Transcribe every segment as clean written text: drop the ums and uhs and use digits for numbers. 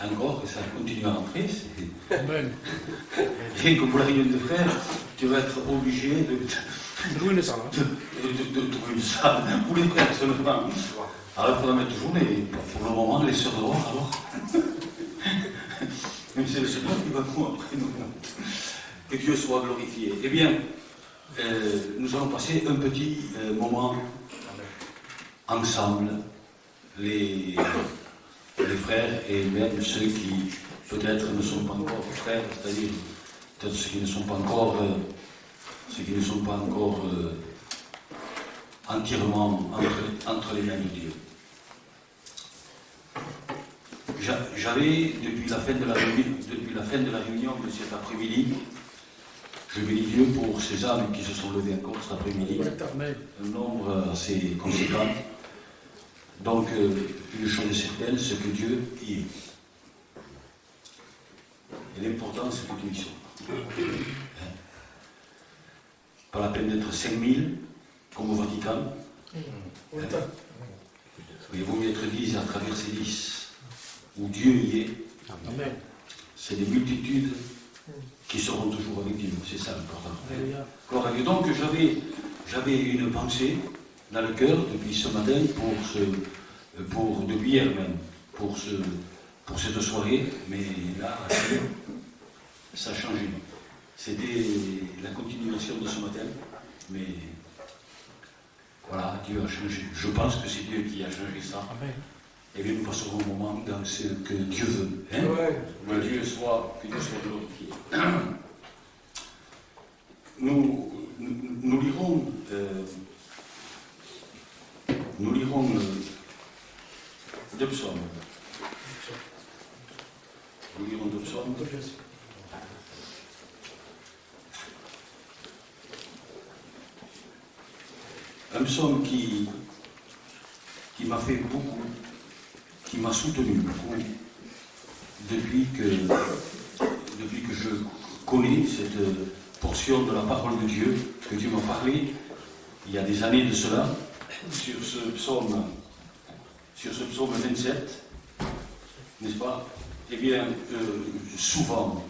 Encore, et ça continue à rentrer. Rien que pour la réunion de frères, tu vas être obligé de trouver une salle pour les frères seulement. Alors il faudra mettre toujours, pour le moment, les sœurs dehors, alors. Mais c'est le Seigneur qui va nous après nous. Que Dieu soit glorifié. Eh bien, nous allons passer un petit moment ensemble, les frères et même ceux qui peut-être ne sont pas encore frères, c'est-à-dire peut-être ceux qui ne sont pas encore, entièrement entre les mains de Dieu. J'avais, depuis la fin de la réunion de cet après-midi, je bénis Dieu pour ces âmes qui se sont levées encore cet après-midi, un nombre assez conséquent. Donc, une chose est certaine, c'est que Dieu y est. Et l'important, c'est que tu y sois. Pas la peine d'être 5000, comme au Vatican. Il vaut mieux être 10 à traverser 10, où Dieu y est. C'est des multitudes qui seront toujours avec Dieu. C'est ça l'important. Donc, j'avais une pensée dans le cœur depuis ce matin, depuis hier même, pour cette soirée, mais là, ça a changé. C'était la continuation de ce matin, mais voilà, Dieu a changé. Je pense que c'est Dieu qui a changé ça. Et bien nous passerons un moment dans ce que Dieu veut. Hein? Que Dieu soit glorifié. Nous lirons deux psaumes. Nous lirons deux psaumes. Un psaume qui m'a fait beaucoup, qui m'a soutenu beaucoup, depuis que je connais cette portion de la parole de Dieu, que Dieu m'a parlé il y a des années de cela, sur ce psaume 27, n'est-ce pas? Eh bien, souvent,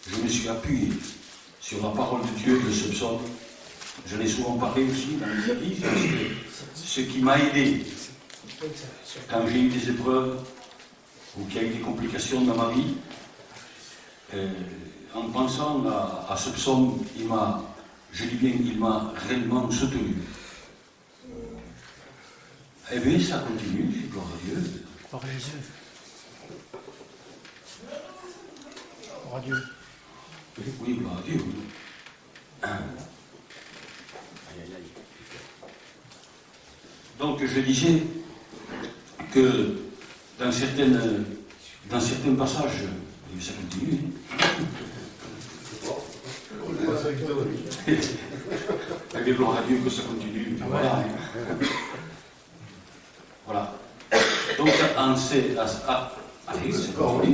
je me suis appuyé sur la parole de Dieu de ce psaume. Je l'ai souvent parlé aussi dans les églises, parce que ce qui m'a aidé quand j'ai eu des épreuves ou qu'il y a eu des complications dans ma vie, en pensant à ce psaume, il m'a réellement soutenu. Eh bien, ça continue, gloire à Dieu. Gloire à Dieu. Gloire à Dieu. Oui, gloire à Dieu. Donc, je disais que dans certains passages, et ça continue, avec gloire à Dieu que ça continue. Voilà. Voilà. Donc, allez, c'est pas joli.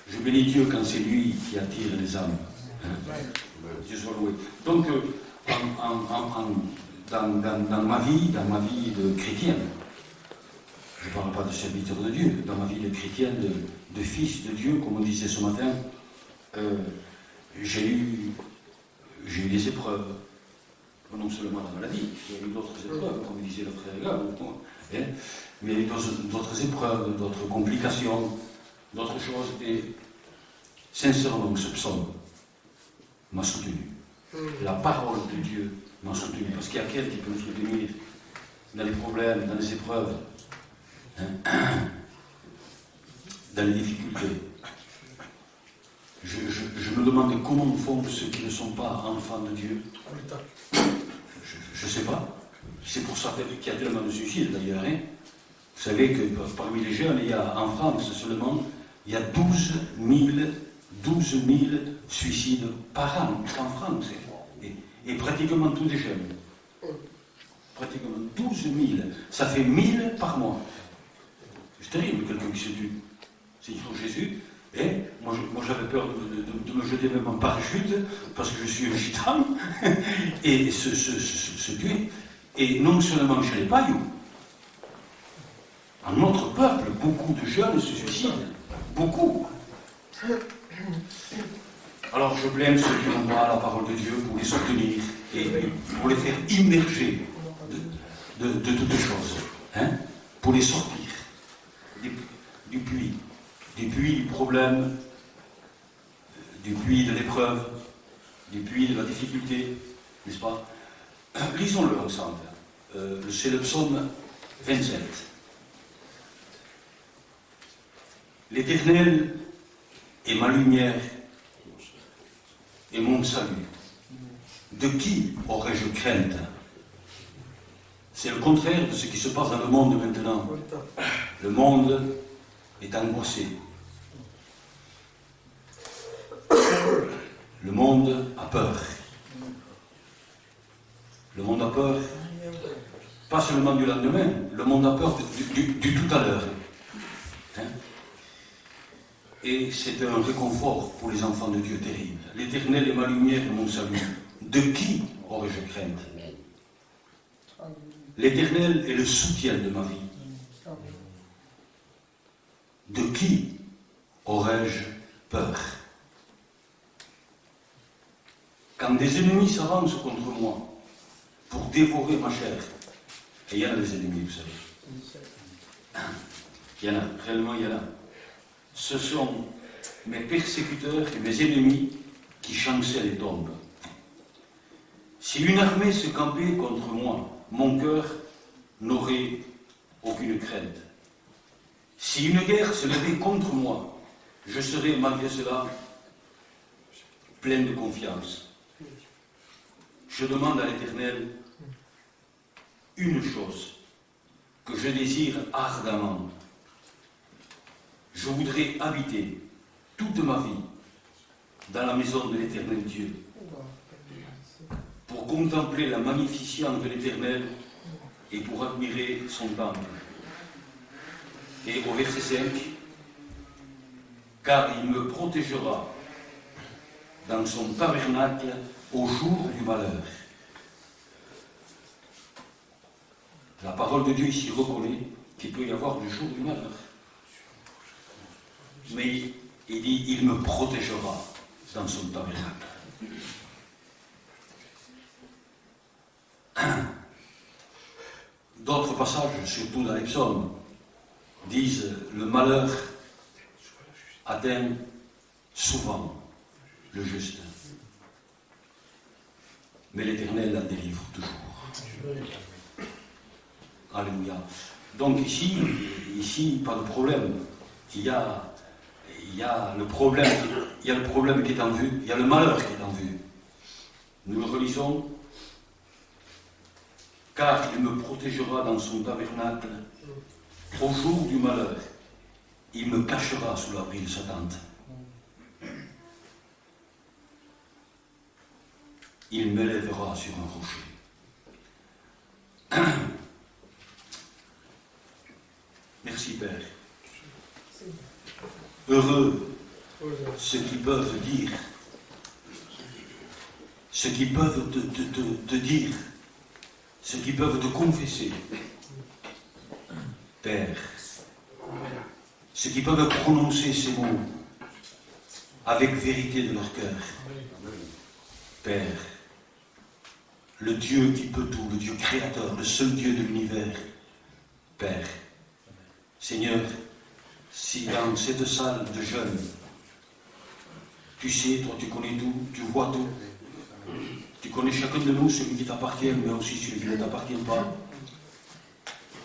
Je bénis Dieu quand c'est lui qui attire les âmes. Dieu soit loué. Donc, dans ma vie de chrétien, je ne parle pas de serviteur de Dieu, dans ma vie de chrétien, de fils de Dieu, comme on disait ce matin, j'ai eu des épreuves. Non seulement la maladie, il y a eu d'autres épreuves, comme disait le frère Gab, mais il y a eu d'autres épreuves, d'autres complications, d'autres choses. Et Sincèrement, ce psaume m'a soutenu. La parole de Dieu m'a soutenu. Parce qu'il y a quelqu'un qui peut nous soutenir dans les problèmes, dans les épreuves, hein, dans les difficultés. Je me demande comment font ceux qui ne sont pas enfants de Dieu. Je ne sais pas. C'est pour ça qu'il y a tellement de suicides d'ailleurs. Hein. Vous savez que parmi les jeunes, il y a en France seulement, il y a 12 000 suicides par an en France. Et pratiquement tous des jeunes. Pratiquement 12 000. Ça fait 1000 par mois. C'est terrible, quelqu'un qui se tue. C'est Jésus. Et moi j'avais peur de me jeter même en parachute, parce que je suis un gitan, et se tuer. Et non seulement chez les païens, en notre peuple, beaucoup de jeunes se suicident. Beaucoup. Alors je blâme ceux qui n'ont pas la parole de Dieu pour les soutenir et pour les faire immerger de toutes choses. Hein, pour les sortir du puits. Du puits du problème, du puits de l'épreuve, du puits de la difficulté, n'est-ce pas? Lisons-le ensemble. C'est le psaume 27. L'Éternel est ma lumière et mon salut. De qui aurais-je crainte? C'est le contraire de ce qui se passe dans le monde maintenant. Le monde est angoissé. Le monde a peur. Le monde a peur, pas seulement du lendemain, le monde a peur du tout à l'heure. Hein? Et c'est un réconfort pour les enfants de Dieu terrible. L'Éternel est ma lumière et mon salut. De qui aurais-je crainte? L'Éternel est le soutien de ma vie. De qui aurais-je peur? Quand des ennemis s'avancent contre moi pour dévorer ma chair, et il y en a des ennemis, vous savez. Il y en a, réellement il y en a. Ce sont mes persécuteurs et mes ennemis qui chancellent et tombent. Si une armée se campait contre moi, mon cœur n'aurait aucune crainte. Si une guerre se levait contre moi, je serais malgré cela plein de confiance. Je demande à l'Éternel une chose que je désire ardemment. Je voudrais habiter toute ma vie dans la maison de l'Éternel Dieu pour contempler la magnificence de l'Éternel et pour admirer son temple. Et au verset 5, car il me protégera dans son tabernacle au jour du malheur. La parole de Dieu ici reconnaît qu'il peut y avoir du jour du malheur. Mais il dit, il me protégera dans son tabernacle. D'autres passages, surtout dans les psaumes, disent le malheur atteint souvent le juste. Mais l'Éternel la délivre toujours. Alléluia. Donc ici, pas de problème. Il y a le problème qui est en vue, il y a le malheur qui est en vue. Nous le relisons. Car il me protégera dans son tabernacle au jour du malheur. Il me cachera sous l'abri de sa tente. Il m'élèvera sur un rocher. Merci Père. Heureux ceux qui peuvent dire, ceux qui peuvent te dire, ceux qui peuvent te confesser, Père, ceux qui peuvent prononcer ces mots avec vérité de leur cœur. Père, le Dieu qui peut tout, le Dieu créateur, le seul Dieu de l'univers, Père, Seigneur, si dans cette salle de jeunes, Tu sais, toi tu connais tout, tu vois tout. Tu connais chacun de nous, celui qui t'appartient, mais aussi celui qui ne t'appartient pas.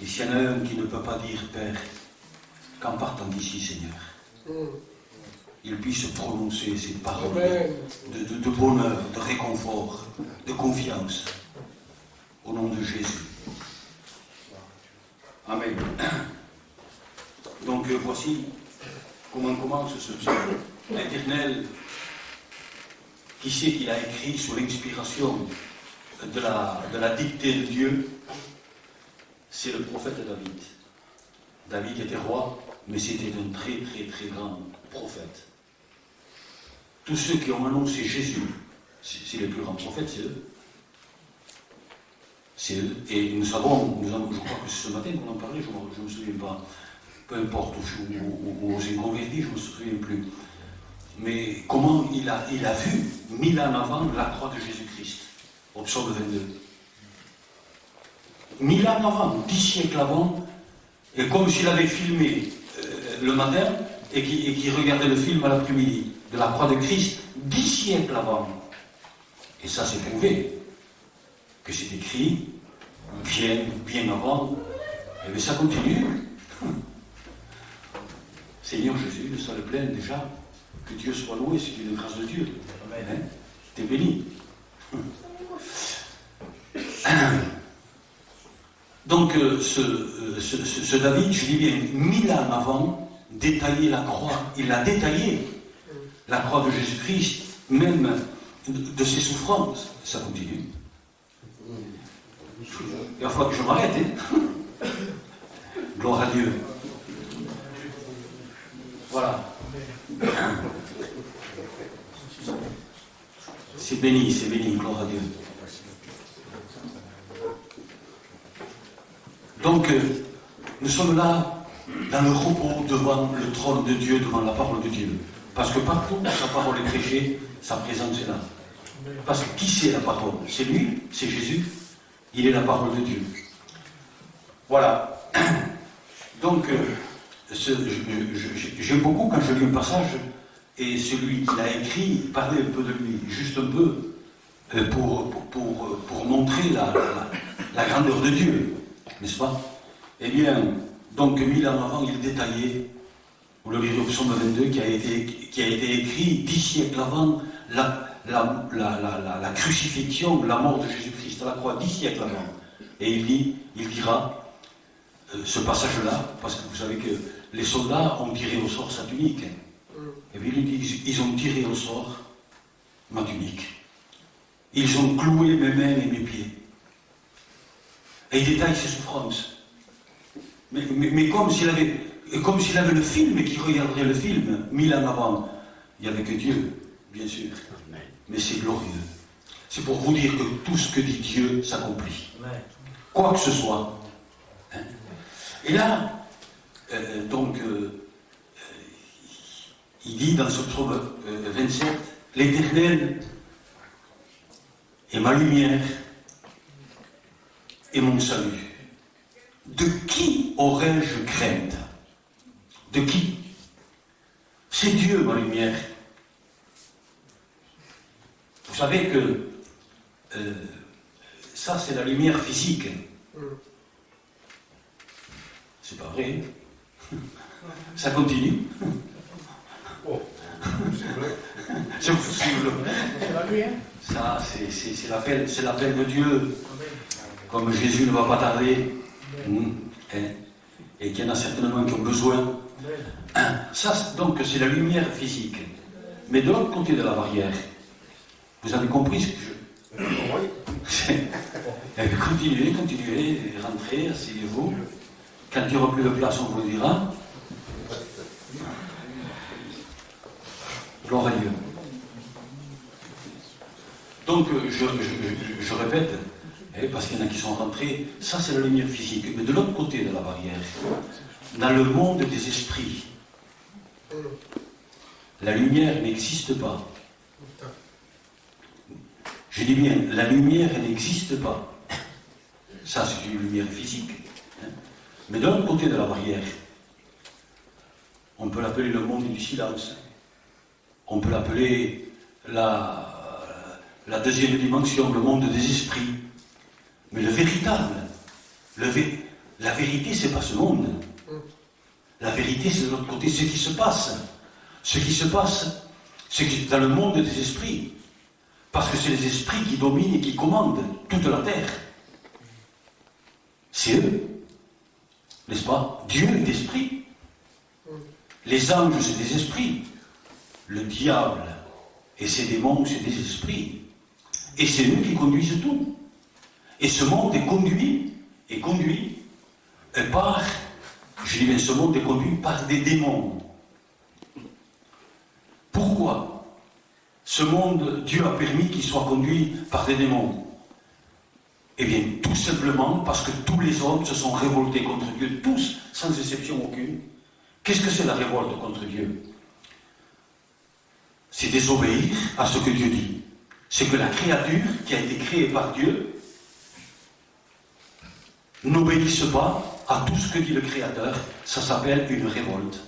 Et s'il y en a un qui ne peut pas dire, Père, qu'en partant d'ici, Seigneur, il puisse prononcer ces paroles de bonheur, de réconfort, de confiance, au nom de Jésus. Amen. Donc voici comment commence ce psaume. L'Éternel, qui sait qu'il a écrit sous l'inspiration de la dictée de Dieu, c'est le prophète David. David était roi, mais c'était un très très très grand prophète. Tous ceux qui ont annoncé Jésus, c'est les plus grands prophètes, c'est eux. C'est eux. Et nous savons, je crois que c'est ce matin qu'on en parlait, je ne me souviens pas, peu importe, aux inconvertis, je ne me souviens plus. Mais comment il a vu, mis en avant, la croix de Jésus-Christ, au psaume 22. Mis en avant, 10 siècles avant, et comme s'il avait filmé le matin, et qui regardait le film à l'après-midi, de la croix de Christ, 10 siècles avant. Et ça, c'est prouvé que c'est écrit bien avant, et bien ça continue. Seigneur Jésus, le salle pleine déjà, que Dieu soit loué, c'est une grâce de Dieu. Amen. T'es béni. Donc, ce David, je dis bien, mis en avant, détaillé la croix, il a détaillé la croix de Jésus-Christ, même de ses souffrances. Ça continue. Il va falloir que je m'arrête. Hein. Gloire à Dieu. Voilà. C'est béni, gloire à Dieu. Donc, nous sommes là, dans le repos, devant le trône de Dieu, devant la parole de Dieu. Parce que partout où sa parole est prêchée, sa présence est là. Parce que qui c'est la parole? C'est lui, c'est Jésus. Il est la parole de Dieu. Voilà. Donc, j'aime beaucoup quand je lis un passage, et celui qui l'a écrit parlait un peu de lui, juste un peu, pour montrer la grandeur de Dieu, n'est-ce pas? Eh bien, donc, mis en avant, il détaillait, vous le lirez au psaume 22, qui a été écrit 10 siècles avant la crucifixion, la mort de Jésus-Christ à la croix, 10 siècles avant. Et il dira, ce passage-là, parce que vous savez que les soldats ont tiré au sort sa tunique. Et bien il dit, ils ont tiré au sort ma tunique. Ils ont cloué mes mains et mes pieds. Et il détaille ses souffrances. Mais comme s'il avait le film et qu'il regarderait le film, mis en avant, il n'y avait que Dieu, bien sûr. Mais c'est glorieux. C'est pour vous dire que tout ce que dit Dieu s'accomplit. Quoi que ce soit. Hein? Et là, il dit dans ce psaume 27, l'Éternel est ma lumière et mon salut. De qui aurais-je crainte? De qui? C'est Dieu, ma lumière. Vous savez que ça, c'est la lumière physique. C'est pas vrai. Ça continue. C'est possible. Ça, c'est l'appel de Dieu. Comme Jésus ne va pas tarder. Et qu'il y en a certainement qui ont besoin. Ça, donc, c'est la lumière physique. Mais de l'autre côté de la barrière, vous avez compris ce que je... Continuez, rentrez, asseyez-vous. Quand il n'y aura plus de place, on vous le dira. Gloire à Dieu. Donc, je répète, parce qu'il y en a qui sont rentrés, ça c'est la lumière physique. Mais de l'autre côté de la barrière, dans le monde des esprits, la lumière n'existe pas. Je dis bien, la lumière n'existe pas. Ça, c'est une lumière physique. Mais de l'autre côté de la barrière, on peut l'appeler le monde du silence. On peut l'appeler la deuxième dimension, le monde des esprits. Mais le véritable, la vérité, c'est pas ce monde. La vérité, c'est de l'autre côté, ce qui se passe. Ce qui se passe, c'est dans le monde des esprits. Parce que c'est les esprits qui dominent et qui commandent toute la terre. C'est eux. N'est-ce pas? Dieu est esprit. Les anges, c'est des esprits. Le diable et ses démons, c'est des esprits. Et c'est eux qui conduisent tout. Et ce monde est conduit par, je dis bien, ce monde est conduit par des démons. Pourquoi ce monde, Dieu a permis qu'il soit conduit par des démons? Eh bien, tout simplement parce que tous les hommes se sont révoltés contre Dieu, tous, sans exception aucune. Qu'est-ce que c'est la révolte contre Dieu? C'est désobéir à ce que Dieu dit. C'est que la créature qui a été créée par Dieu n'obéissent pas à tout ce que dit le Créateur. Ça s'appelle une révolte.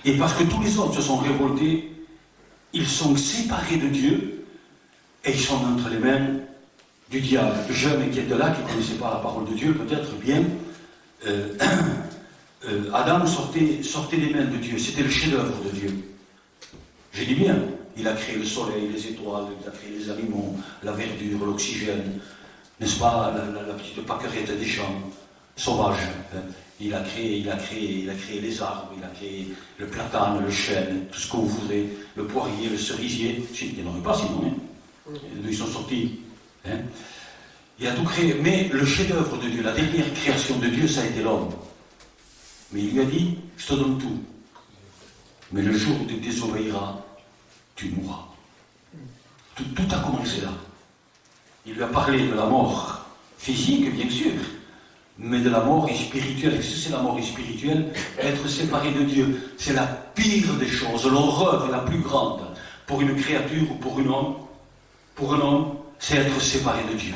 Et parce que tous les hommes se sont révoltés, ils sont séparés de Dieu et ils sont entre les mains du diable. Le jeune qui était là, qui ne connaissait pas la parole de Dieu, peut-être bien, Adam sortait des mains de Dieu. C'était le chef-d'œuvre de Dieu. J'ai dit bien, il a créé le soleil, les étoiles, il a créé les animaux, la verdure, l'oxygène, n'est-ce pas, la petite pâquerette des champs sauvages. Il a créé les arbres, il a créé le platane, le chêne, tout ce que vous voudrez, le poirier, le cerisier. Il n'y en aurait pas sinon, hein. Ils sont sortis. Hein. Il a tout créé. Mais le chef-d'œuvre de Dieu, la dernière création de Dieu, ça a été l'homme. Mais il lui a dit, je te donne tout. Mais le jour où tu désobéiras, tu mourras. Tout a commencé là. Il lui a parlé de la mort physique, bien sûr, mais de la mort spirituelle. Qu'est-ce que c'est la mort spirituelle? Être séparé de Dieu. C'est la pire des choses, l'horreur la plus grande pour une créature ou pour un homme, c'est être séparé de Dieu.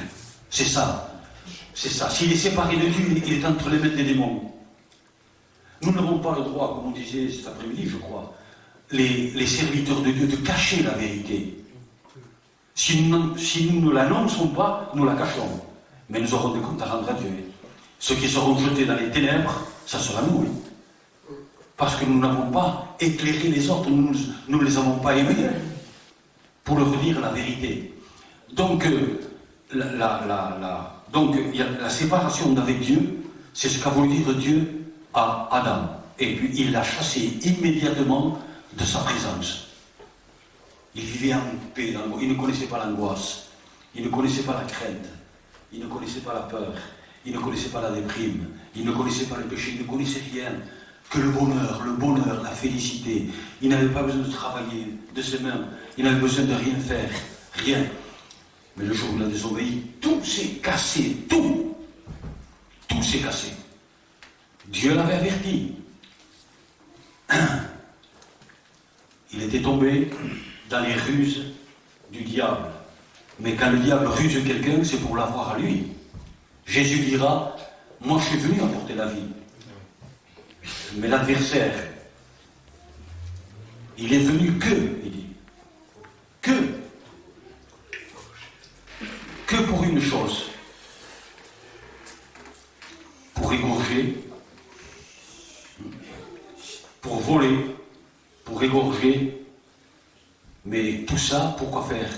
C'est ça. C'est ça. S'il est séparé de Dieu, il est entre les mains des démons. Nous n'avons pas le droit, comme on disait cet après-midi, je crois, les serviteurs de Dieu, de cacher la vérité. Si nous ne l'annonçons pas, nous la cachons. Mais nous aurons des comptes à rendre à Dieu. Ceux qui seront jetés dans les ténèbres, ça sera nous. Hein. Parce que nous n'avons pas éclairé les autres, nous ne les avons pas aimés pour leur dire la vérité. Donc, donc il y a la séparation d'avec Dieu, c'est ce qu'a voulu dire Dieu à Adam. Et puis il l'a chassé immédiatement de sa présence. Il vivait en paix, il ne connaissait pas l'angoisse, il ne connaissait pas la crainte, il ne connaissait pas la peur, il ne connaissait pas la déprime, il ne connaissait pas le péché, il ne connaissait rien que le bonheur, la félicité. Il n'avait pas besoin de travailler de ses mains, il n'avait besoin de rien faire, rien. Mais le jour où il a désobéi, tout s'est cassé, tout s'est cassé. Dieu l'avait averti. Il était tombé dans les ruses du diable. Mais quand le diable ruse quelqu'un, c'est pour l'avoir à lui. Jésus dira, moi je suis venu apporter la vie. Mais l'adversaire, il est venu il dit, que pour une chose, pour égorger, pour voler, pour égorger, mais tout ça, pourquoi faire?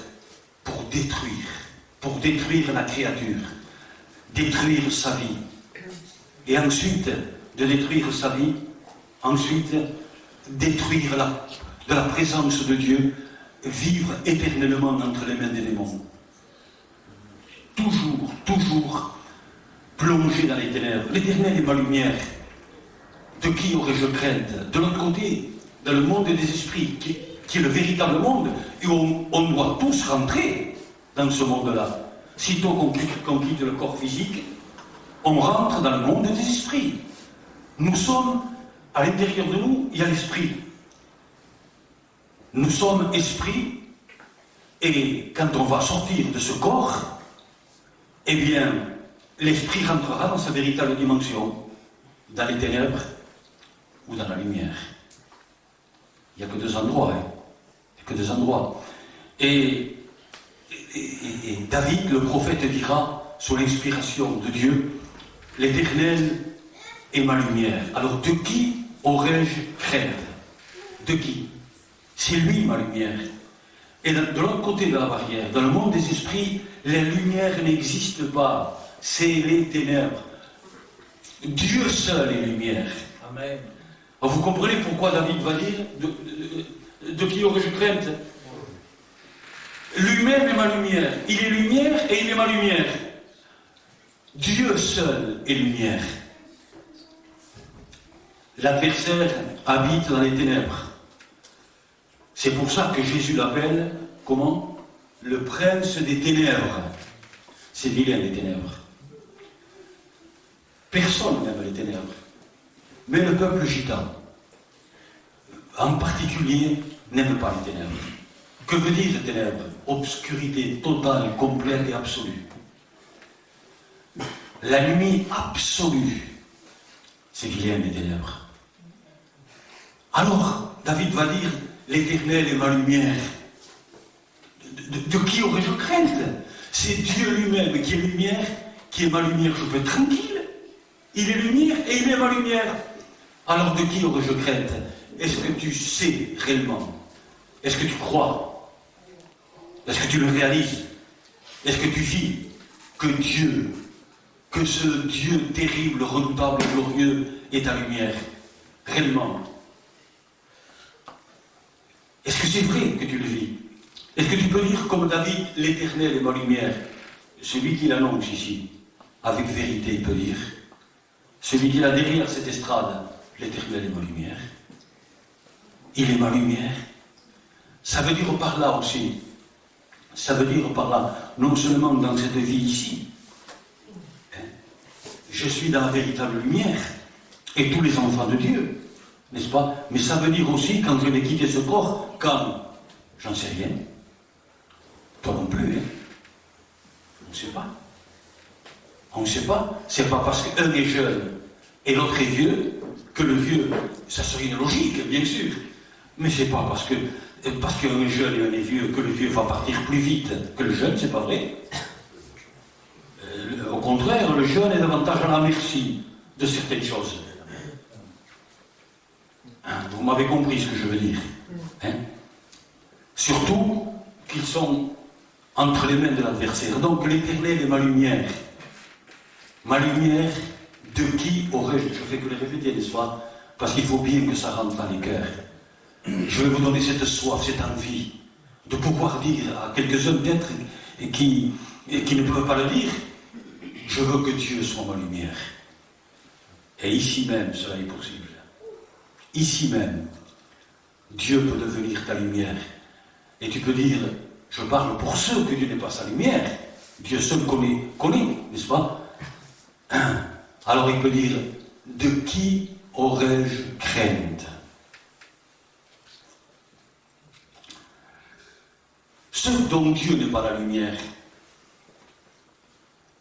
Pour détruire la créature, détruire sa vie. Et ensuite, de détruire sa vie, ensuite, détruire de la présence de Dieu, vivre éternellement entre les mains des démons. Toujours plongé dans les ténèbres. L'Éternel est ma lumière. De qui aurais-je crainte? De l'autre côté, dans le monde des esprits, qui est le véritable monde, et on doit tous rentrer dans ce monde-là. Sitôt qu'on quitte le corps physique, on rentre dans le monde des esprits. Nous sommes, à l'intérieur de nous, il y a l'esprit. Nous sommes esprits, et quand on va sortir de ce corps, eh bien, l'esprit rentrera dans sa véritable dimension, dans les ténèbres ou dans la lumière. Il n'y a que deux endroits. Hein. Il n'y a que deux endroits. Et David, le prophète, dira, sous l'inspiration de Dieu, l'Éternel est ma lumière. Alors de qui aurais-je crainte? De qui? C'est lui ma lumière. Et de l'autre côté de la barrière, dans le monde des esprits, la lumière n'existe pas. C'est les ténèbres. Dieu seul est lumière. Amen. Alors vous comprenez pourquoi David va dire de qui aurais-je crainte? Lui-même est ma lumière. Il est lumière et il est ma lumière. Dieu seul est lumière. L'adversaire habite dans les ténèbres. C'est pour ça que Jésus l'appelle, comment? Le prince des ténèbres. C'est vilain les ténèbres. Personne n'aime les ténèbres. Mais le peuple gitan, en particulier, n'aime pas les ténèbres. Que veut dire ténèbres? Obscurité totale, complète et absolue. La nuit absolue, c'est vilain les ténèbres. Alors, David va dire, l'Éternel est ma lumière. De qui aurais-je crainte? C'est Dieu lui-même qui est lumière, qui est ma lumière. Je peux être tranquille. Il est lumière et il est ma lumière. Alors de qui aurais-je crainte? Est-ce que tu sais réellement? Est-ce que tu crois? Est-ce que tu le réalises? Est-ce que tu vis que Dieu, que ce Dieu terrible, redoutable et glorieux est ta lumière? Réellement? Est-ce que c'est vrai que tu le vis? Est-ce que tu peux dire comme David, l'Éternel est ma lumière? Celui qui l'annonce ici, avec vérité, il peut dire. Celui qui est là derrière cette estrade, l'Éternel est ma lumière. Il est ma lumière. Ça veut dire par là aussi. Ça veut dire par là, non seulement dans cette vie ici, hein, je suis dans la véritable lumière, et tous les enfants de Dieu, n'est-ce pas? Mais ça veut dire aussi, quand je vais quitter ce corps, quand? J'en sais rien. Toi non plus, hein? On ne sait pas. On ne sait pas. C'est pas parce qu'un est jeune et l'autre est vieux que le vieux, ça serait une logique, bien sûr. Mais c'est pas parce qu'un est jeune et un est vieux que le vieux va partir plus vite que le jeune, c'est pas vrai. Au contraire, le jeune est davantage à la merci de certaines choses. Hein, vous m'avez compris ce que je veux dire. Hein? Surtout qu'ils sont entre les mains de l'adversaire. Donc l'Éternel est ma lumière. Ma lumière, de qui aurais-je? Je fais que le répéter, n'est-ce pas? Parce qu'il faut bien que ça rentre dans les cœurs. Je vais vous donner cette soif, cette envie de pouvoir dire à quelques-uns peut-être qui ne peuvent pas le dire, je veux que Dieu soit ma lumière. Et ici même, cela est possible. Ici même, Dieu peut devenir ta lumière. Et tu peux dire, je parle pour ceux que Dieu n'est pas sa lumière. Dieu seul connaît, n'est-ce pas? Alors il peut dire, de qui aurais-je crainte? Ceux dont Dieu n'est pas la lumière,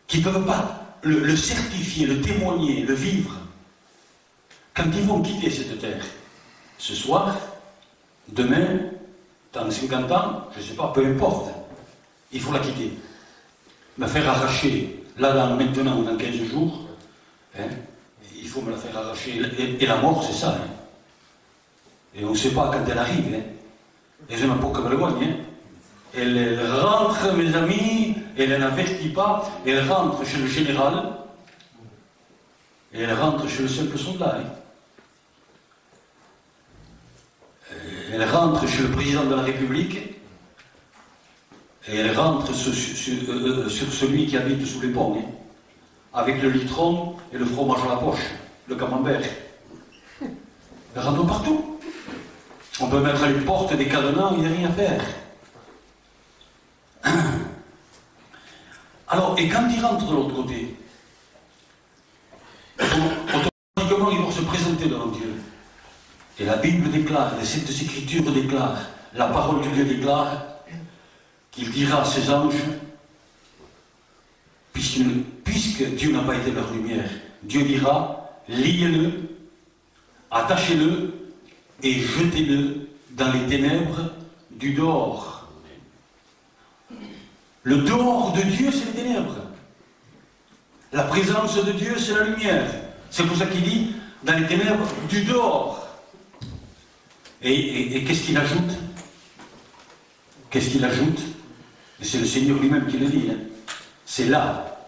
qui ne peuvent pas le certifier, le témoigner, le vivre, quand ils vont quitter cette terre, ce soir, demain, dans 50 ans, je ne sais pas, peu importe, il faut la quitter. Me faire arracher, là, maintenant ou dans 15 jours, hein, il faut me la faire arracher. Et la mort, c'est ça. Hein. Et on ne sait pas quand elle arrive. Hein. Et je n'ai pas que me le voie, hein. Elle rentre, mes amis, elle n'avertit pas, elle rentre chez le général, et elle rentre chez le simple soldat. Hein. Elle rentre chez le président de la République, et elle rentre sur celui qui habite sous les ponts, hein, avec le litron et le fromage à la poche, le camembert. Elle rentre partout. On peut mettre à les portes des cadenas, il n'y a rien à faire. Alors, et quand il rentre de l'autre côté, automatiquement il va se présenter devant Dieu. Et la Bible déclare, les Saintes Écritures déclarent, la parole de Dieu déclare qu'il dira à ses anges, puisque Dieu n'a pas été leur lumière, Dieu dira, liez-le, attachez-le et jetez-le dans les ténèbres du dehors. Le dehors de Dieu, c'est les ténèbres. La présence de Dieu, c'est la lumière. C'est pour ça qu'il dit, dans les ténèbres du dehors. Et qu'est-ce qu'il ajoute? Qu'est-ce qu'il ajoute? Et c'est le Seigneur lui-même qui le dit. Hein. C'est là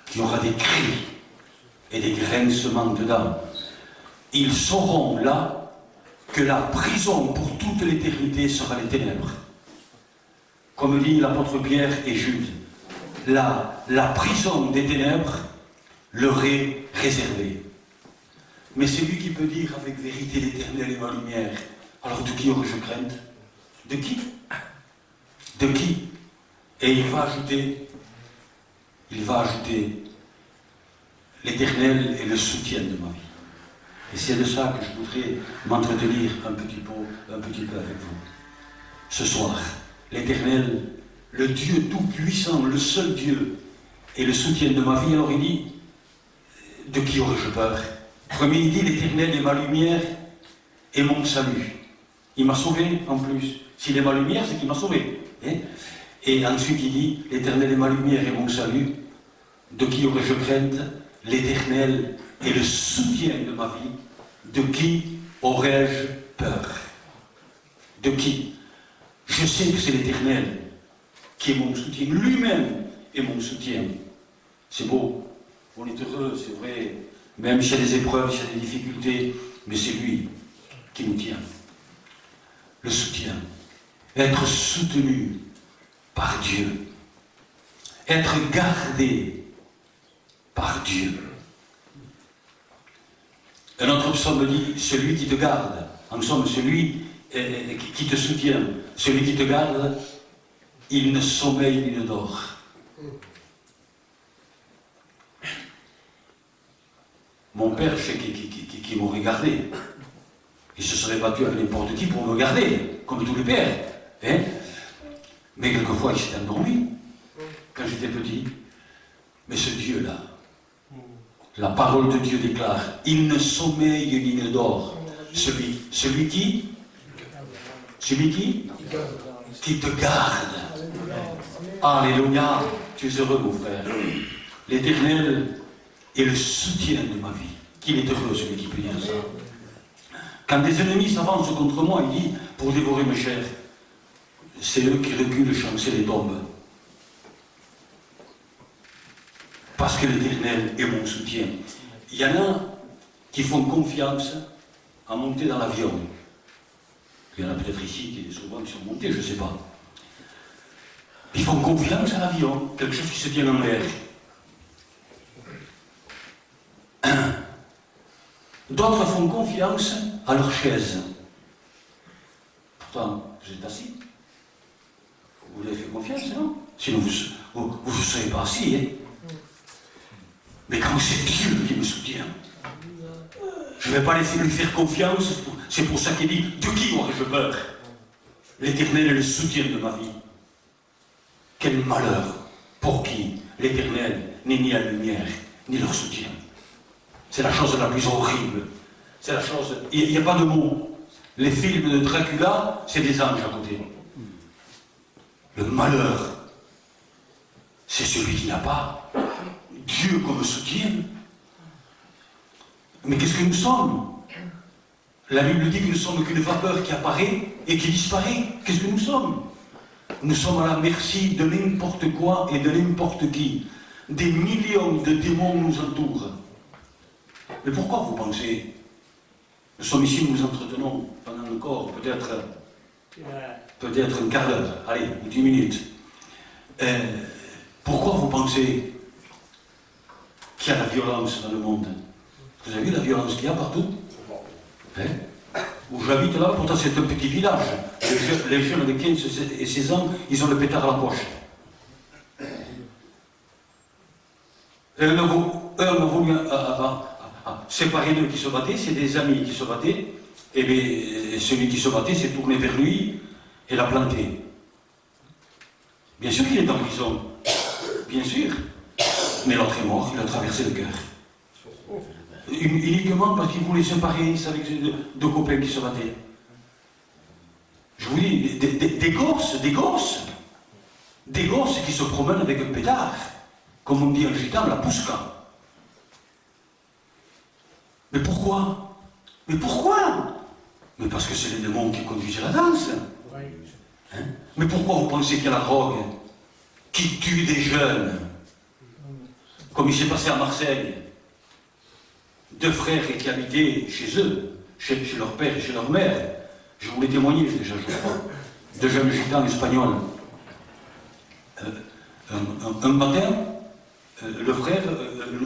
qu'il y aura des cris et des grincements dedans. Ils sauront là que la prison pour toute l'éternité sera les ténèbres. Comme dit l'apôtre Pierre et Jude, la prison des ténèbres leur est réservée. Mais c'est lui qui peut dire avec vérité l'Éternel est ma lumière. Alors de qui aurais-je crainte? De qui? De qui? Et il va ajouter l'Éternel est le soutien de ma vie. Et c'est de ça que je voudrais m'entretenir un petit peu avec vous. Ce soir, l'Éternel, le Dieu tout-puissant, le seul Dieu, est le soutien de ma vie. Alors il dit, de qui aurais-je peur? Premier, il dit, l'Éternel est ma lumière et mon salut. Il m'a sauvé en plus. S'il est ma lumière, c'est qu'il m'a sauvé. Hein? Et ensuite il dit, l'Éternel est ma lumière et mon salut. De qui aurais-je crainte? L'Éternel est le soutien de ma vie. De qui aurais-je peur? De qui? Je sais que c'est l'Éternel qui est mon soutien. Lui-même est mon soutien. C'est beau. On est heureux, c'est vrai. Même s'il y a des épreuves, s'il y a des difficultés, mais c'est lui qui nous tient. Le soutien. Être soutenu par Dieu. Être gardé par Dieu. Un autre psaume dit, celui qui te garde. En somme, celui qui te soutient. Celui qui te garde, il ne sommeille ni ne dort. Mon père, je sais qui m'aurait gardé. Il se serait battu avec n'importe qui pour me garder, comme tous les pères. Hein? Mais quelquefois, il s'est endormi, quand j'étais petit. Mais ce Dieu-là, la parole de Dieu déclare, il ne sommeille ni ne dort. Celui qui te garde. Alléluia. Tu es heureux, mon frère. L'Éternel est le soutien de ma vie. Qu'il est heureux, celui qui peut dire ça. Quand des ennemis s'avancent contre moi, il dit, pour dévorer mes chairs, c'est eux qui reculent, chancer les tombes. Parce que l'Éternel est mon soutien. Il y en a qui font confiance à monter dans l'avion. Il y en a peut-être ici qui souvent qui sont montés, je ne sais pas. Ils font confiance à l'avion, quelque chose qui se tient en l'air. D'autres font confiance à leur chaise. Pourtant, vous êtes assis. Vous avez fait confiance, non? Sinon, vous ne serez pas assis. Hein? Mais quand c'est Dieu qui me soutient, je ne vais pas lui faire confiance. C'est pour ça qu'il dit, de qui aurais-je peur? L'Éternel est le soutien de ma vie. Quel malheur pour qui l'Éternel n'est ni la lumière, ni leur soutien. C'est la chose la plus horrible. C'est la chose... Il n'y a pas de mots. Les films de Dracula, c'est des anges à côté. Le malheur, c'est celui qui n'a pas Dieu comme soutien. Mais qu'est-ce que nous sommes? La Bible dit que nous sommes qu'une vapeur qui apparaît et qui disparaît. Qu'est-ce que nous sommes? Nous sommes à la merci de n'importe quoi et de n'importe qui. Des millions de démons nous entourent. Mais pourquoi vous pensez? Nous sommes ici, nous nous entretenons pendant encore peut-être un quart d'heure, allez, 10 minutes. Pourquoi vous pensez qu'il y a la violence dans le monde? Vous avez vu la violence qu'il y a partout? Hein? Où j'habite là, pourtant c'est un petit village. Les jeunes de 15 et 16 ans, ils ont le pétard à la poche. Un a voulu séparer d'eux qui se battaient, c'est des amis qui se battaient, et bien celui qui se battait s'est tourné vers lui et l'a planté. Bien sûr qu'il est en prison, bien sûr, mais l'autre est mort, il a traversé le cœur. Uniquement parce qu'il voulait séparer avec deux copains qui se battaient. Je vous dis, des gosses qui se promènent avec un pétard, comme on dit en gitan, la pousca. Mais pourquoi? Mais pourquoi? Mais parce que c'est les démons qui conduisent la danse. Hein? Mais pourquoi vous pensez qu'il y a la drogue qui tue des jeunes? Comme il s'est passé à Marseille. 2 frères qui habitaient chez eux, chez leur père et chez leur mère. Je voulais témoigner déjà, je crois. 2 jeunes gitans espagnols. Un matin, le frère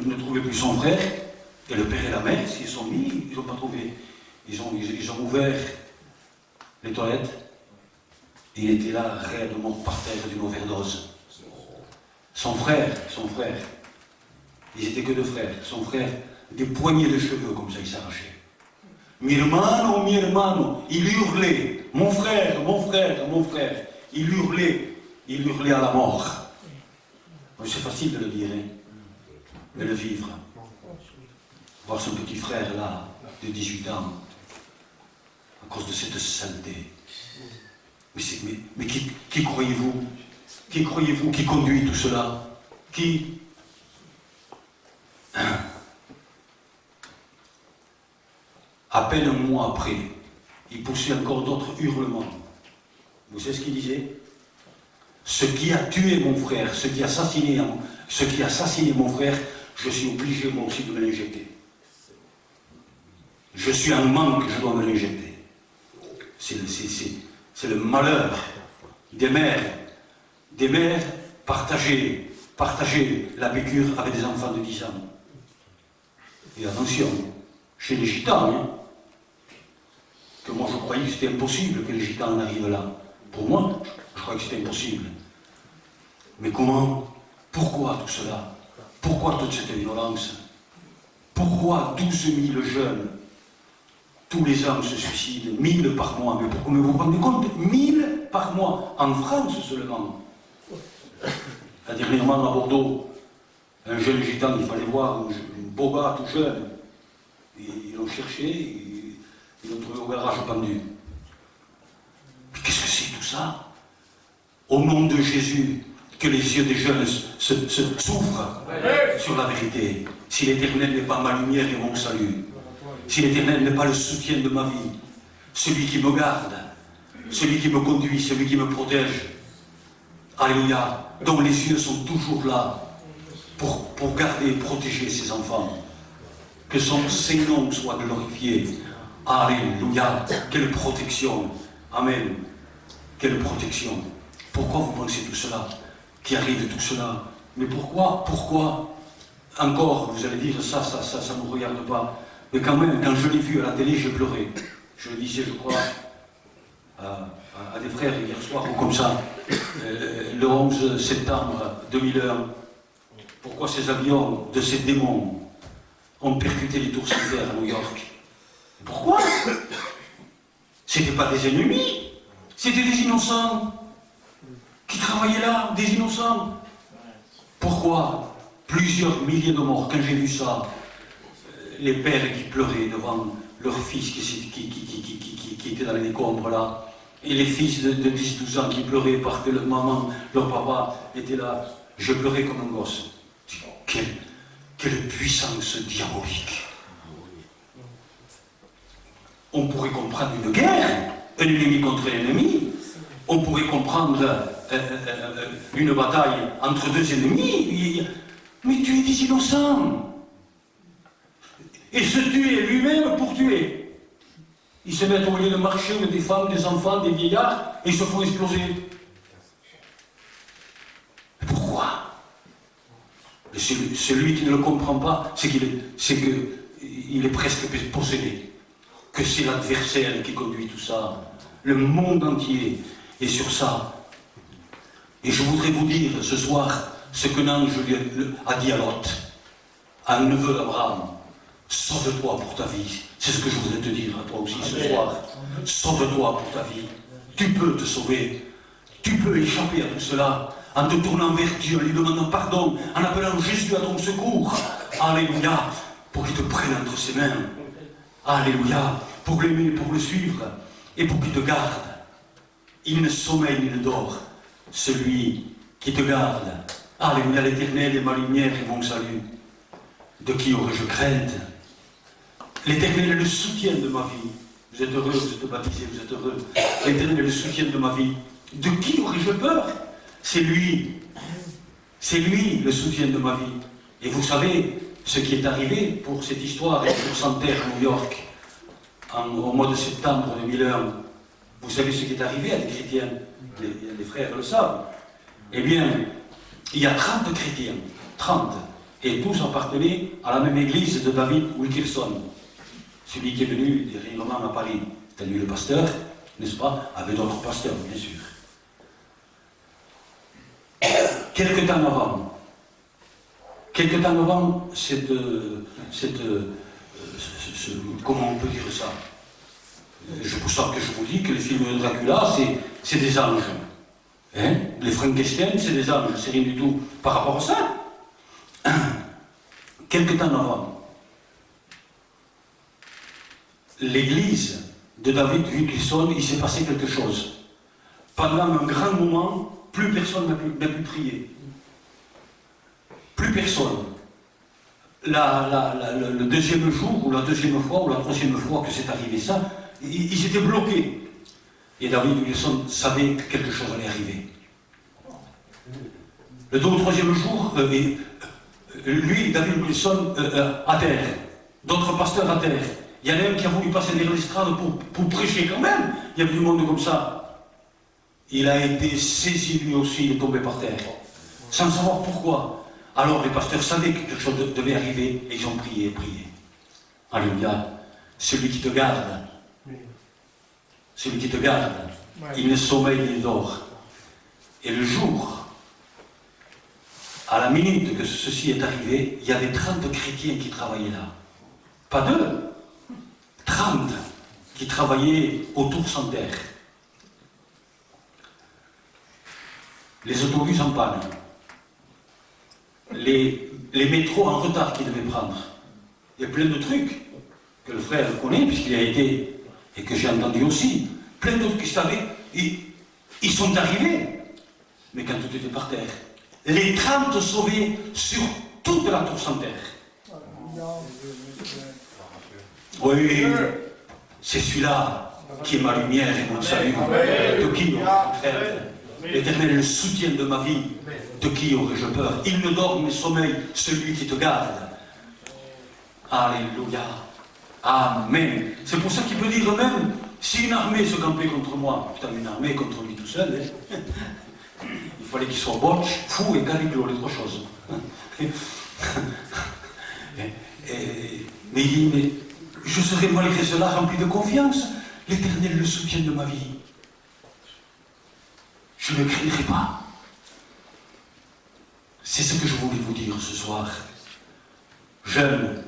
ne trouvait plus son frère, et le père et la mère s'y sont mis, ils n'ont pas trouvé. Ils ont ouvert les toilettes, et il était là, raide, mort par terre d'une overdose. Son frère, ils étaient que 2 frères, son frère, des poignées de cheveux comme ça, il s'arrachait. Mi hermano, il hurlait, mon frère, il hurlait à la mort. C'est facile de le dire, hein, de le vivre. Voir son petit frère là, de 18 ans, à cause de cette saleté. Mais qui croyez-vous? Qui croyez-vous qui conduit tout cela? Qui? À peine un mois après, il poussait encore d'autres hurlements. Vous savez ce qu'il disait? Ce qui a tué mon frère, ce qui a assassiné mon frère, je suis obligé moi aussi de me l'injecter. Je suis en manque, je dois me l'injecter. C'est le malheur des mères partager la piqûre avec des enfants de 10 ans. Et attention, chez les gitans, hein, que moi je croyais que c'était impossible que les gitans en arrivent là. Pour moi, je croyais que c'était impossible. Mais comment? Pourquoi tout cela? Pourquoi toute cette violence? Pourquoi 12 000 jeunes, tous les ans se suicident, 1000 par mois? Mais vous vous rendez compte? 1000 par mois, en France seulement. Dernièrement à Bordeaux, un jeune gitan, il fallait voir, un beau gars tout jeune. Ils l'ont cherché, ils l'ont trouvé au garage pendu. Mais qu'est-ce que c'est tout ça? Au nom de Jésus, que les yeux des jeunes s'ouvrent sur la vérité. Si l'Éternel n'est pas ma lumière et mon salut, si l'Éternel n'est pas le soutien de ma vie, celui qui me garde, celui qui me conduit, celui qui me protège, alléluia, dont les yeux sont toujours là pour garder et protéger ses enfants. Que son Saint-Nom soit glorifié. Alléluia. Quelle protection. Amen. Quelle protection. Pourquoi vous pensez tout cela? Qui arrive tout cela? Mais pourquoi? Encore, vous allez dire, ça ne me regarde pas. Mais quand même, quand je l'ai vu à la télé, j'ai pleuré. Je le disais, je crois, à des frères hier soir, ou comme ça, le 11 septembre 2001. Pourquoi ces avions de ces démons ont percuté les tours Center à New York? Pourquoi? C'était pas des ennemis, c'était des innocents qui travaillaient là, des innocents. Pourquoi? Plusieurs milliers de morts. Quand j'ai vu ça, les pères qui pleuraient devant leur fils qui était dans les décombres là, et les fils de 10-12 ans qui pleuraient parce que leur maman, leur papa était là. Je pleurais comme un gosse. Quelle puissance diabolique! On pourrait comprendre une guerre, un ennemi contre un ennemi. On pourrait comprendre une bataille entre 2 ennemis. Mais tuer des innocents. Et se tuer lui-même pour tuer. Ils se mettent au lieu de marcher des femmes, des enfants, des vieillards, et ils se font exploser. Mais pourquoi? Et celui qui ne le comprend pas, c'est qu'il est presque possédé. Que c'est l'adversaire qui conduit tout ça. Le monde entier est sur ça. Et je voudrais vous dire ce soir ce qu'un ange a dit à Lot, à un neveu d'Abraham. Sauve-toi pour ta vie. C'est ce que je voudrais te dire à toi aussi ce soir. Sauve-toi pour ta vie. Tu peux te sauver. Tu peux échapper à tout cela en te tournant vers Dieu, en lui demandant pardon, en appelant Jésus à ton secours. Alléluia. Pour qu'il te prenne entre ses mains. Alléluia. Pour l'aimer, pour le suivre et pour qu'il te garde. il ne sommeille ni ne dort, celui qui te garde. Alléluia, l'Éternel est ma lumière et mon salut. De qui aurais-je crainte? L'Éternel est le soutien de ma vie. Vous êtes heureux, vous êtes baptisés, vous êtes heureux. L'Éternel est le soutien de ma vie. De qui aurais-je peur? C'est lui. C'est lui le soutien de ma vie. Et vous savez ce qui est arrivé pour cette histoire pour Santerre à New York au mois de septembre 2001. Vous savez ce qui est arrivé à des chrétiens. Les frères le savent. Eh bien, il y a 30 chrétiens. 30. Et tous appartenaient à la même église de David Wilkerson. Celui qui est venu des Rhingoman à Paris. C'était lui le pasteur, n'est-ce pas? Avec d'autres pasteurs, bien sûr. Quelque temps avant, comment on peut dire ça? C'est pour ça que je vous dis que les films de Dracula, c'est des anges. Hein? Les Frankenstein, c'est des anges, c'est rien du tout par rapport à ça. Quelque temps avant, l'église de David Wilkerson, il s'est passé quelque chose. Pendant un grand moment, plus personne n'a pu prier. Plus personne. Le deuxième jour, ou la deuxième fois, ou la troisième fois que c'est arrivé ça, ils étaient bloqués. Et David Wilkerson savait que quelque chose allait arriver. Le deux ou troisième jour, lui, David Wilkerson, à terre. D'autres pasteurs à terre. Il y en a un qui a voulu passer derrière l'estrade pour prêcher quand même. Il y avait du monde comme ça. Il a été saisi lui aussi, il est tombé par terre. Sans savoir pourquoi. Alors les pasteurs savaient que quelque chose devait arriver et ils ont prié. Alléluia. Celui qui te garde. Celui qui te garde. Il ne sommeille ni ne dort. Et le jour, à la minute que ceci est arrivé, il y avait 30 chrétiens qui travaillaient là. Pas deux. 30 qui travaillaient autour Santerre. Les autobus en panne. Les métros en retard qu'ils devaient prendre. Il y a plein de trucs que le frère connaît, puisqu'il a été, et que j'ai entendu aussi. Plein d'autres qui savaient, ils sont arrivés. Mais quand tout était par terre, les 30 sauvés sur toute la tour Santerre. Oui, c'est celui-là qui est ma lumière et mon salut. De qui l'Éternel est le soutien de ma vie. De qui aurais-je peur? Il ne dort mais sommeille, celui qui te garde. Alléluia. Amen. C'est pour ça qu'il peut dire même, si une armée se campait contre moi, putain, une armée contre lui tout seul, hein. Il fallait qu'il soit botch, fou et Caliglo, les trois choses. Mais il dit, mais je serai malgré cela rempli de confiance. L'Éternel le soutien de ma vie. Je ne craindrai pas. C'est ce que je voulais vous dire ce soir. Jeune,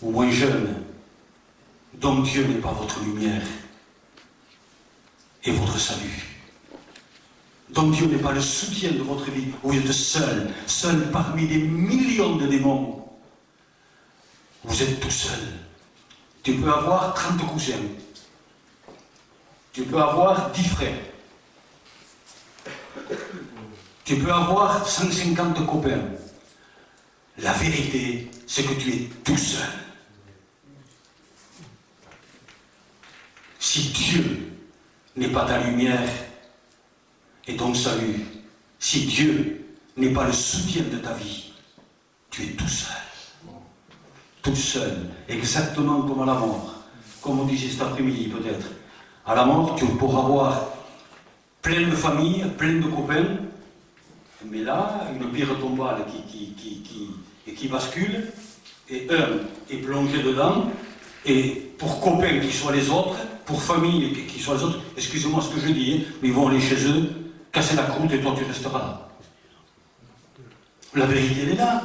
ou moins jeune, dont Dieu n'est pas votre lumière et votre salut. Dont Dieu n'est pas le soutien de votre vie. Vous êtes seul, seul parmi des millions de démons. Vous êtes tout seul. Tu peux avoir 30 cousins. Tu peux avoir 10 frères. Tu peux avoir 150 copains. La vérité, c'est que tu es tout seul. Si Dieu n'est pas ta lumière et ton salut, si Dieu n'est pas le soutien de ta vie, tu es tout seul. Tout seul, exactement comme à la mort. Comme on disait cet après-midi peut-être. À la mort, tu pourras avoir plein de familles, plein de copains, mais là, une pierre tombale qui bascule, et un est plongé dedans, et pour copains qui soient les autres, pour famille qui soient les autres, excusez-moi ce que je dis, mais ils vont aller chez eux, casser la croûte et toi tu resteras là. La vérité elle est là.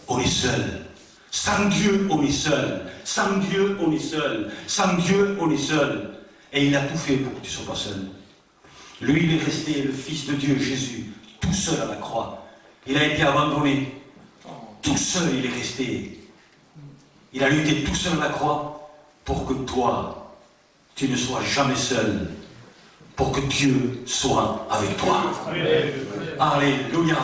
On est seul. Sans Dieu, on est seul. Sans Dieu, on est seul. Sans Dieu, on est seul. Et il a tout fait pour que tu ne sois pas seul. Lui, il est resté le Fils de Dieu, Jésus, tout seul à la croix. Il a été abandonné. Tout seul, il est resté. Il a lutté tout seul à la croix pour que toi, tu ne sois jamais seul. pour que Dieu soit avec toi. Alléluia.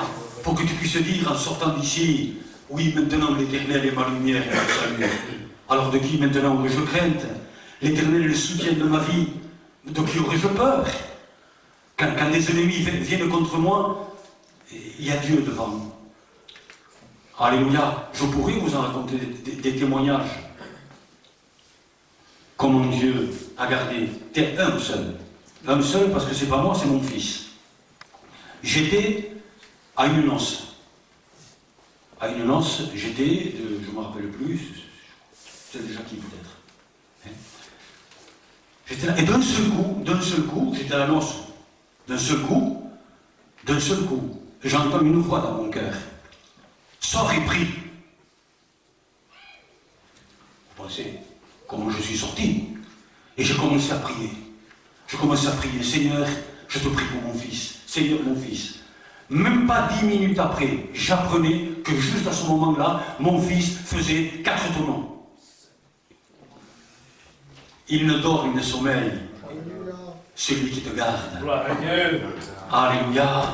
Pour que tu puisses dire en sortant d'ici, oui, maintenant l'Éternel est ma lumière et mon salut. Alors de qui maintenant aurais-je crainte? L'Éternel est le soutien de ma vie. De qui aurais-je peur? Quand des ennemis viennent contre moi, il y a Dieu devant. Alléluia. Je pourrais vous en raconter des témoignages. Comment Dieu a gardé un seul. Un seul parce que c'est pas moi, c'est mon fils. J'étais à une noce. À une noce, j'étais, je ne me rappelle plus, c'est déjà qui peut-être. Hein? J'étais là, et d'un seul coup, j'étais à la noce. D'un seul coup, j'entends une voix dans mon cœur. Sors et prie. Vous pensez comment je suis sorti? Et j'ai commencé à prier. Je commençais à prier, Seigneur, je te prie pour mon fils. Seigneur, mon fils. Même pas 10 minutes après, j'apprenais que juste à ce moment-là, mon fils faisait 4 tourments. Il ne dort, il ne sommeille. Celui qui te garde. Alléluia.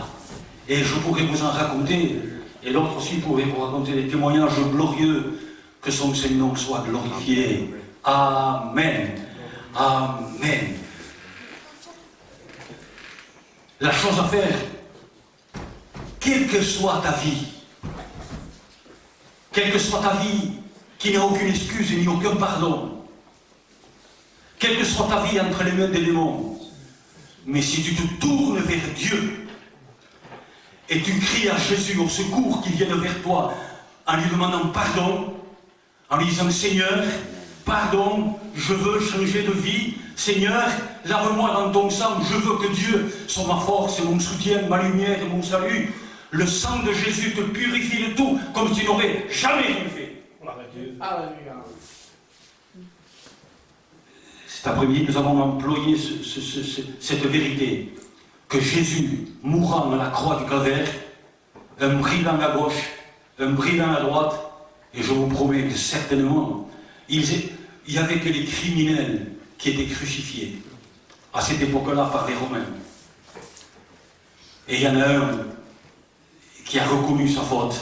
Et je pourrais vous en raconter, et l'autre aussi pourrait vous raconter des témoignages glorieux, que son Seigneur soit glorifié. Amen. Amen. La chose à faire, quelle que soit ta vie, qui n'a aucune excuse ni aucun pardon, quelle que soit ta vie entre les mains des démons, mais si tu te tournes vers Dieu et tu cries à Jésus au secours qui vienne vers toi en lui demandant pardon, en lui disant Seigneur, pardon, je veux changer de vie, Seigneur, lave-moi dans ton sang, je veux que Dieu soit ma force et mon soutien, ma lumière et mon salut. Le sang de Jésus te purifie de tout, comme tu n'aurais jamais rien fait. Cet après-midi, nous avons employé cette vérité, que Jésus, mourant à la croix du Calvaire, un bris dans la gauche, un bris dans la droite, et je vous promets que certainement, il n'y avait que les criminels qui étaient crucifiés à cette époque-là par les Romains. Et il y en a un qui a reconnu sa faute,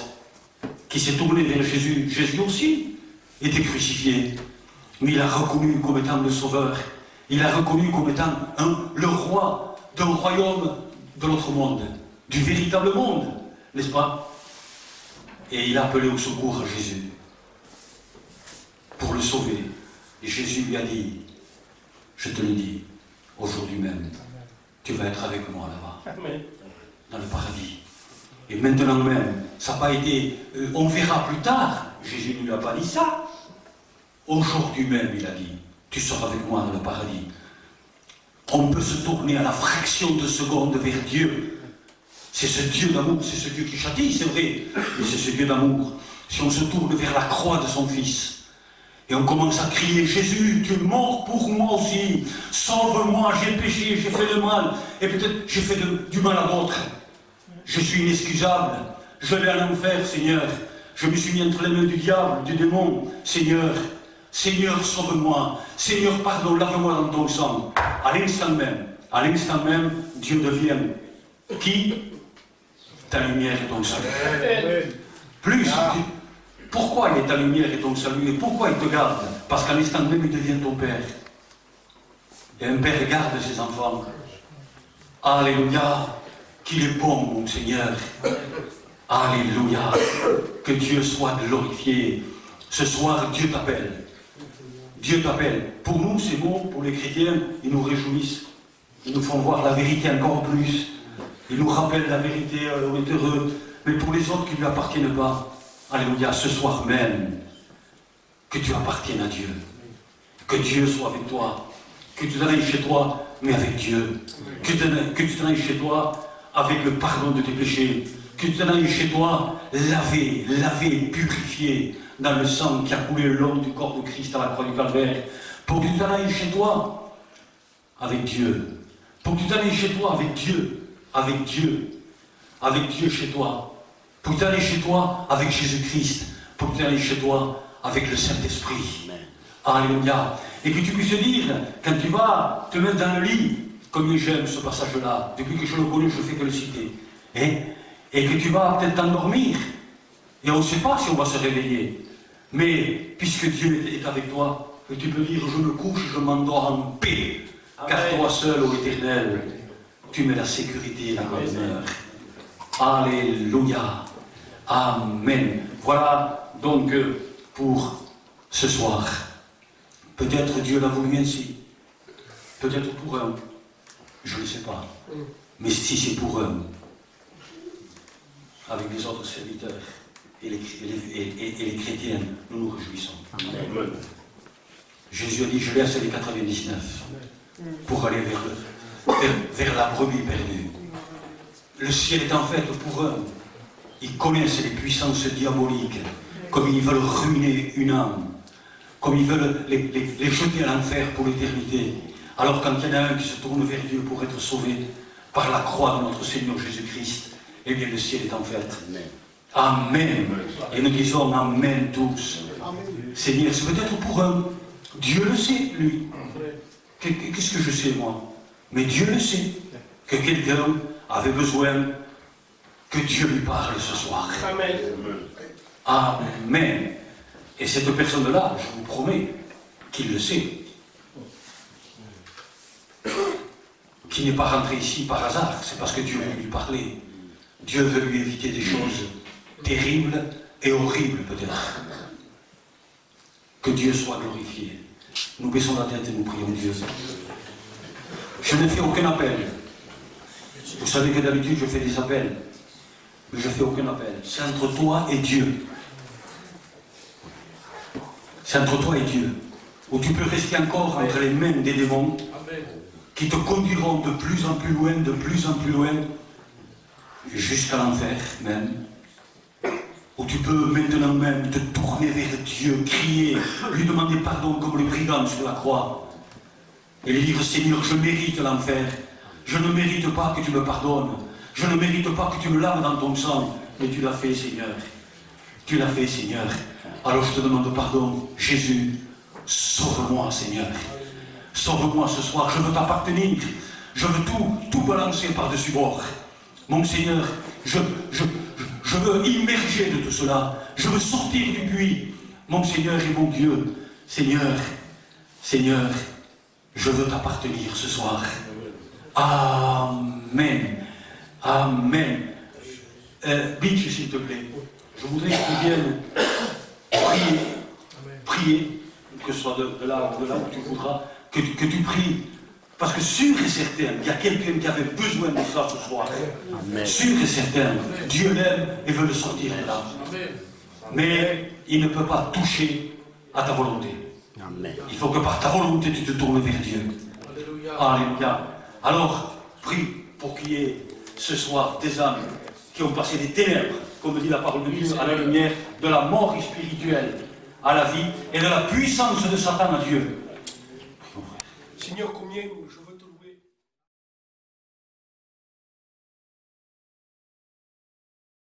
qui s'est tourné vers Jésus. Jésus aussi était crucifié, mais il a reconnu comme étant le Sauveur. Il a reconnu comme étant le roi d'un royaume de l'autre monde, du véritable monde, n'est-ce pas? Et il a appelé au secours à Jésus pour le sauver. Et Jésus lui a dit, je te le dis, aujourd'hui même, tu vas être avec moi là-bas, dans le paradis. Et maintenant même, ça n'a pas été, on verra plus tard, Jésus ne lui a pas dit ça. Aujourd'hui même, il a dit, tu seras avec moi dans le paradis. On peut se tourner à la fraction de seconde vers Dieu. C'est ce Dieu d'amour, c'est ce Dieu qui châtie, c'est vrai, mais c'est ce Dieu d'amour. Si on se tourne vers la croix de son Fils, et on commence à crier, Jésus, tu es mort pour moi aussi, sauve-moi, j'ai péché, j'ai fait le mal, et peut-être j'ai fait du mal à d'autres. Je suis inexcusable, je vais à l'enfer, Seigneur. Je me suis mis entre les mains du diable, du démon. Seigneur, Seigneur, sauve-moi. Seigneur, pardon, lave-moi dans ton sang. À l'instant même, Dieu devient qui? Ta lumière et ton salut. Plus, pourquoi il est ta lumière et ton salut? Et pourquoi il te garde? Parce qu'à l'instant même, il devient ton Père. Et un Père garde ses enfants. Alléluia. Qu'il est bon, mon Seigneur. Alléluia. Que Dieu soit glorifié. Ce soir, Dieu t'appelle. Dieu t'appelle. Pour nous, c'est bon. Pour les chrétiens, ils nous réjouissent. Ils nous font voir la vérité encore plus. Ils nous rappellent la vérité, on est heureux. Mais pour les autres qui ne lui appartiennent pas, alléluia, ce soir même, que tu appartiennes à Dieu. Que Dieu soit avec toi. Que tu t'en ailles chez toi, mais avec Dieu. Que tu t'en ailles chez toi avec le pardon de tes péchés, que tu t'en ailles chez toi, lavé, purifié, dans le sang qui a coulé le long du corps de Christ à la croix du Calvaire, pour que tu t'en ailles chez toi avec Dieu, pour que tu t'en ailles chez toi avec Dieu chez toi, pour que tu t'en ailles chez toi avec Jésus-Christ, pour que tu t'en ailles chez toi avec le Saint-Esprit. Alléluia. Et que tu puisses dire, quand tu vas te mettre dans le lit, combien j'aime ce passage-là. Depuis que je le connais, je ne fais que le citer. Et que tu vas peut-être t'endormir. Et on ne sait pas si on va se réveiller. Mais puisque Dieu est avec toi, tu peux dire, je me couche, je m'endors en paix. Amen. Car toi seul, ô Éternel, tu mets la sécurité et la bonne demeure. Alléluia. Amen. Voilà donc pour ce soir. Peut-être Dieu l'a voulu ainsi. Peut-être pour un. Je ne sais pas. Mais si c'est pour un, avec les autres serviteurs et les chrétiens, nous nous réjouissons. Amen. Jésus a dit, je laisse les 99 pour aller vers la brebis perdue. Le ciel est en fait pour eux. Ils connaissent les puissances diaboliques, comme ils veulent ruiner une âme, comme ils veulent les jeter à l'enfer pour l'éternité. Alors quand il y en a un qui se tourne vers Dieu pour être sauvé par la croix de notre Seigneur Jésus-Christ, eh bien le ciel est en fait. Amen. Et nous disons Amen tous. Seigneur, c'est peut-être pour eux. Dieu le sait, lui. Qu'est-ce que je sais, moi? Mais Dieu le sait. Que quelqu'un avait besoin que Dieu lui parle ce soir. Amen. Amen. Et cette personne-là, je vous promets, qu'il le sait. Qui n'est pas rentré ici par hasard, c'est parce que Dieu veut lui parler. Dieu veut lui éviter des choses terribles et horribles, peut-être. Que Dieu soit glorifié. Nous baissons la tête et nous prions Dieu. Je ne fais aucun appel. Vous savez que d'habitude je fais des appels. Mais je ne fais aucun appel. C'est entre toi et Dieu. C'est entre toi et Dieu. Où tu peux rester encore entre les mains des démons qui te conduiront de plus en plus loin, jusqu'à l'enfer même. Où tu peux maintenant même te tourner vers Dieu, crier, lui demander pardon comme le brigand sur la croix. Et lui dire, Seigneur, je mérite l'enfer. Je ne mérite pas que tu me pardonnes. Je ne mérite pas que tu me laves dans ton sang. Mais tu l'as fait, Seigneur. Tu l'as fait, Seigneur. Alors je te demande pardon. Jésus, sauve-moi, Seigneur. Sauve-moi ce soir. Je veux t'appartenir. Je veux tout balancer par-dessus bord. Mon Seigneur, je veux immerger de tout cela. Je veux sortir du puits. Mon Seigneur et mon Dieu. Seigneur, je veux t'appartenir ce soir. Amen. Amen. Bitch, s'il te plaît. Je voudrais que tu viennes prier, que ce soit de là ou où tu voudras, que tu pries. Parce que sûr et certain, il y a quelqu'un qui avait besoin de ça ce soir. Amen. Sûr et certain, Dieu l'aime et veut le sortir de là. Amen. Mais il ne peut pas toucher à ta volonté. Amen. Il faut que par ta volonté, tu te tournes vers Dieu. Alléluia. Alléluia. Alors, prie pour qu'il y ait ce soir des âmes qui ont passé des ténèbres, comme dit la parole de Dieu, à la lumière de la mort spirituelle, à la vie et de la puissance de Satan à Dieu. Seigneur, combien je